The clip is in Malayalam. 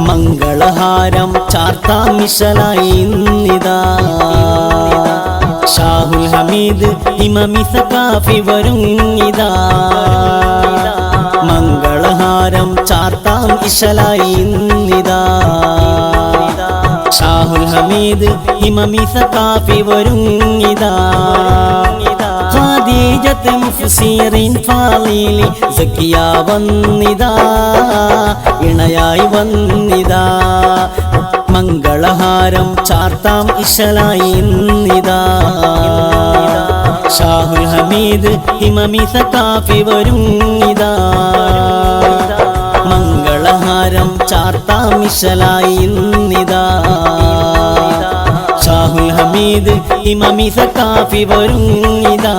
മംഗളഹാരം ചാർത്താം ഇശലായി ഇന്നിതാ ഷാഹുൽ ഹമീദ് ഇമാമി സഖാഫി വരുന്നിതാ മംഗളഹാരം ചാർത്താം ഇശലായി ഇന്നിതാ ഷാഹുൽ ഹമീദ് ഇമാമി സഖാഫി വരുന്നിതാ ഖദീജത്ത് മുഫ്സിറിൻ ഫാളിലി സക്കിയ വന്നിതാ ഇണയായി വന്നിതാ മംഗളഹാരം ചാർത്താം ഇശലായി ഇന്നിതാ ഷാഹുൽ ഹമീദ് ഇമാമി സഖാഫി വരുന്നിതാ മംഗളഹാരം ചാർത്താം ഇശലായി ഇന്നിതാ ഷാഹുൽ ഹമീദ് ഇമാമി സഖാഫി വരുന്നിതാ